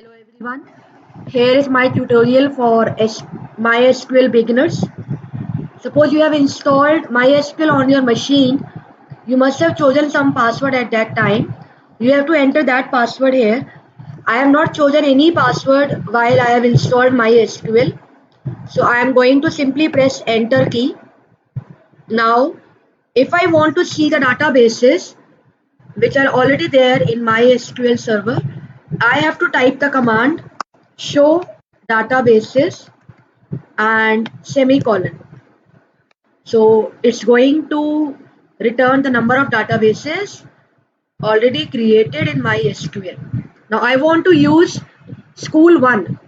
Hello everyone. Here is my tutorial for MySQL beginners. Suppose you have installed MySQL on your machine. You must have chosen some password at that time. You have to enter that password here. I have not chosen any password while I have installed MySQL. So I am going to simply press enter key. Now, if I want to see the databases which are already there in MySQL server, I have to type the command show databases and semicolon. So it's going to return the number of databases already created in MySQL. Now I want to use school 1.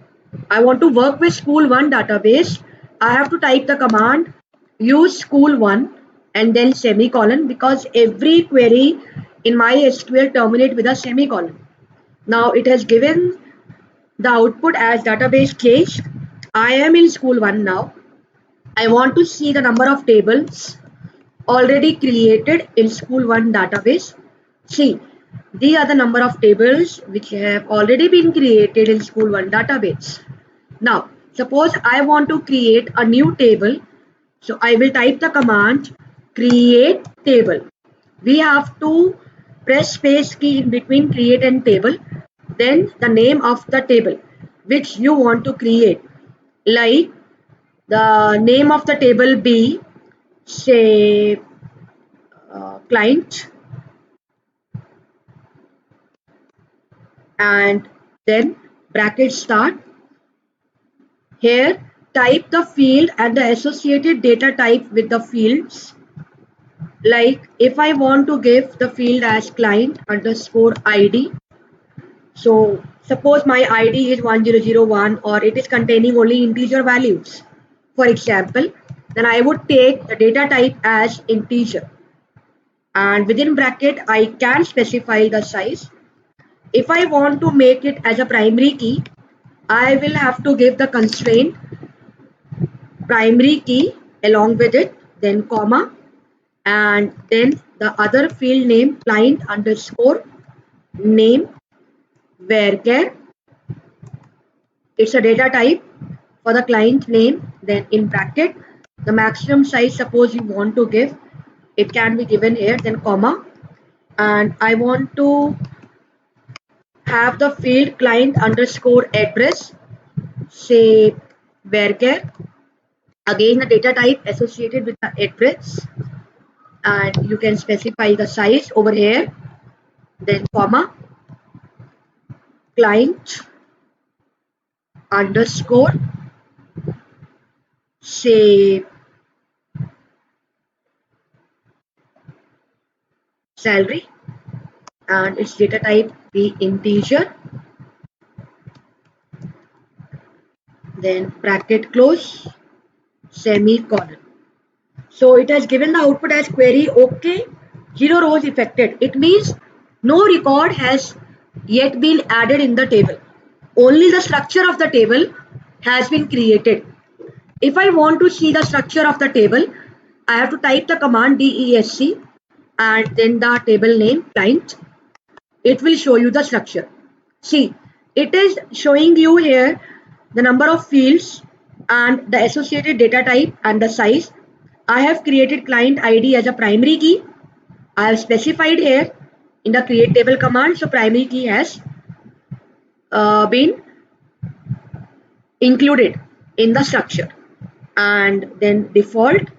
I want to work with school 1 database. I have to type the command use school 1 and then semicolon, because every query in MySQL terminate with a semicolon. Now it has given the output as database case. I am in school 1 now. I want to see the number of tables already created in school 1 database. See, these are the number of tables which have already been created in school 1 database. Now, suppose I want to create a new table. So I will type the command create table. We have to press space key in between create and table, then the name of the table which you want to create. Like the name of the table be, say, client, and then bracket start. Here type the field and the associated data type with the fields. Like if I want to give the field as client underscore ID, so suppose my ID is 1001 or it is containing only integer values, for example, then I would take the data type as integer, and within bracket I can specify the size. If I want to make it as a primary key, I will have to give the constraint primary key along with it, then comma, and then the other field name client underscore name varchar. It's a data type for the client name. Then in bracket, the maximum size suppose you want to give, it can be given here, then comma, and I want to have the field client underscore address, say varchar, again the data type associated with the address, and you can specify the size over here, then comma, client underscore, say salary, and its data type be integer, then bracket close, semicolon. So it has given the output as query okay, 0 rows affected. It means no record has yet been added in the table. Only the structure of the table has been created. If I want to see the structure of the table, I have to type the command desc and then the table name client. It will show you the structure. See, it is showing you here the number of fields and the associated data type and the size. I have created client ID as a primary key. I have specified here in the create table command. So primary key has been included in the structure. And then default.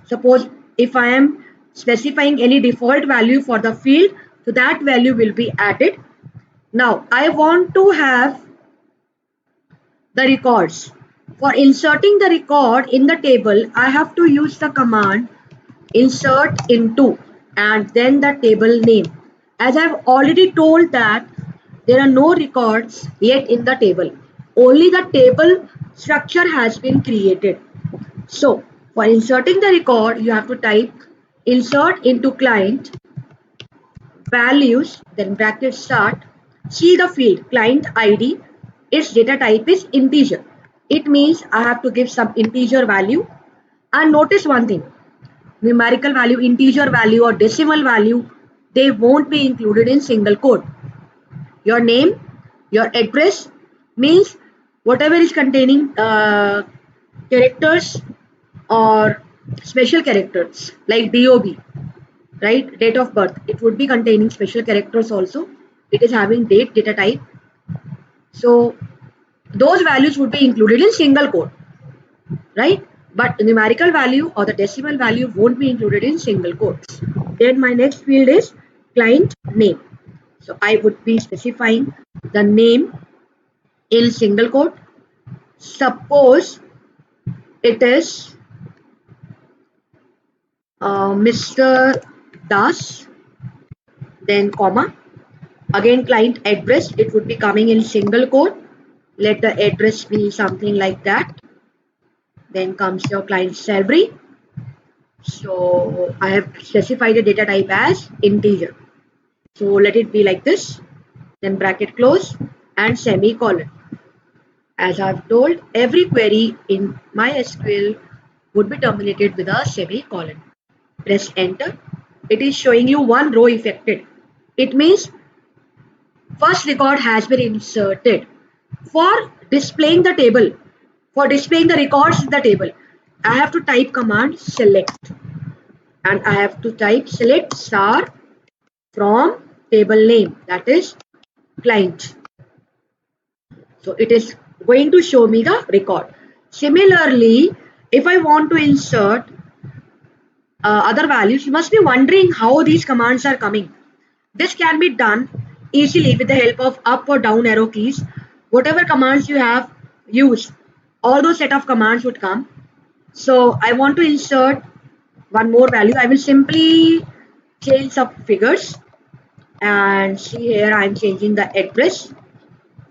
Suppose if I am specifying any default value for the field, so that value will be added. Now I want to have the records. For inserting the record in the table, I have to use the command insert into and then the table name. As I've already told that there are no records yet in the table. Only the table structure has been created. So for inserting the record, you have to type insert into client values, then bracket start, see the field client ID, its data type is integer. It means I have to give some integer value. And notice one thing, numerical value, integer value or decimal value, they won't be included in single quote. Your name Your address means whatever is containing characters or special characters like DOB, right? Date of birth. It would be containing special characters also. It is having date, data type. So those values would be included in single quote, right? But numerical value or the decimal value won't be included in single quotes. Then my next field is client name. So I would be specifying the name in single quote. Suppose it is Mr. Das, then comma. Again, client address, it would be coming in single quote. Let the address be something like that. Then comes your client salary. So I have specified the data type as integer. So let it be like this. Then bracket close and semicolon. As I've told, every query in MySQL would be terminated with a semicolon. Press enter. It is showing you one row affected. It means first record has been inserted. For displaying the table, for displaying the records in the table, I have to type command select, and I have to type select star from table name, that is client. So it is going to show me the record. Similarly, if I want to insert other values, you must be wondering how these commands are coming. This can be done easily with the help of up or down arrow keys. Whatever commands you have used, all those set of commands would come. So I want to insert one more value. I will simply change some figures, and see here I am changing the address.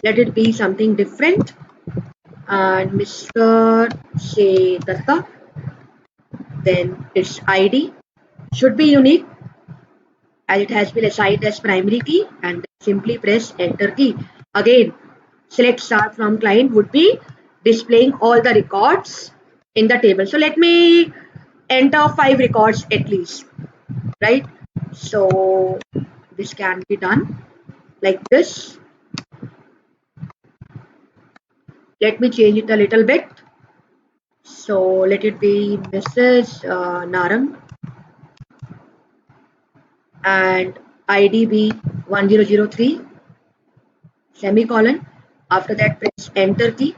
Let it be something different, and Mr. say Datta. Then its ID should be unique as it has been assigned as primary key, and simply press enter key. Again, select star from client would be displaying all the records in the table. So let me enter 5 records at least, right? So this can be done like this. Let me change it a little bit. So let it be Mrs. Narang and ID be 1003 semicolon. After that, press enter key.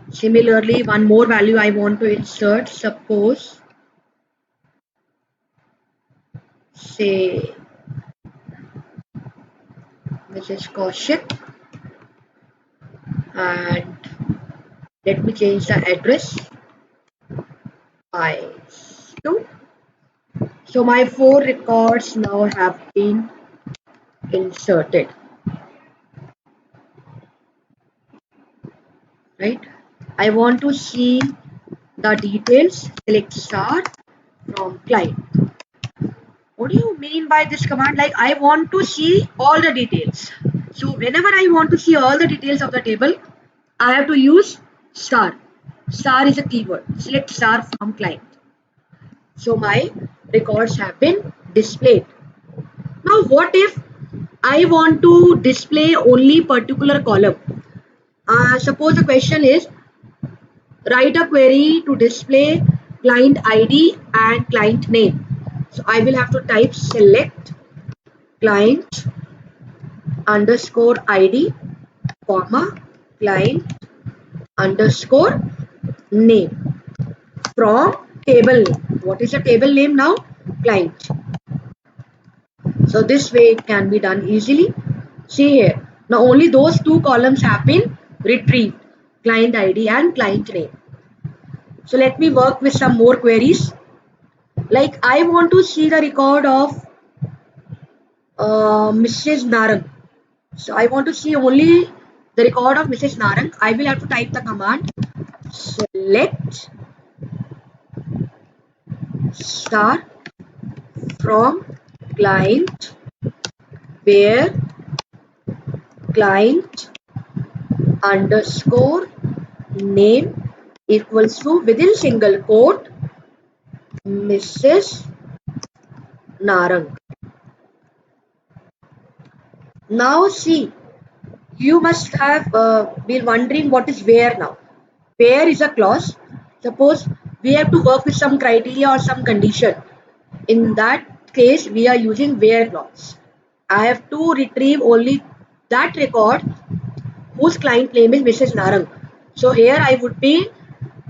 Similarly, one more value I want to insert. Suppose, say, Mrs. Kaushik, and let me change the address by 2. So my 4 records now have been inserted, right? I want to see the details. Select star from client. What do you mean by this command? Like, I want to see all the details. So whenever I want to see all the details of the table, I have to use star. Star is a keyword. Select star from client. So my records have been displayed. Now what if I want to display only particular column? Suppose the question is write a query to display client ID and client name. So I will have to type select client underscore ID, comma, client underscore name from table name. What is the table name now? Client. So this way it can be done easily. See here. Now only those 2 columns have been retrieved. Client ID and client name. So let me work with some more queries. Like, I want to see the record of Mrs. Narang. So I want to see only the record of Mrs. Narang. I will have to type the command select star from client where client underscore name equals to within single quote Mrs. Narang. Now see, You must have been wondering what is where now. Where is a clause. Suppose we have to work with some criteria or some condition. In that case, we are using where clause. I have to retrieve only that record whose client name is Mrs. Narang. So here I would be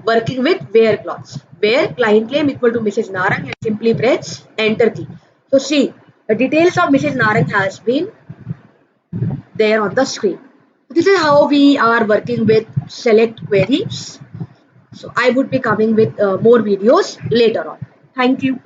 working with where clause. Where client name equal to Mrs. Narang and simply press enter key. So see, the details of Mrs. Narang has been there on the screen. This is how we are working with select queries. So I would be coming with more videos later on. Thank you.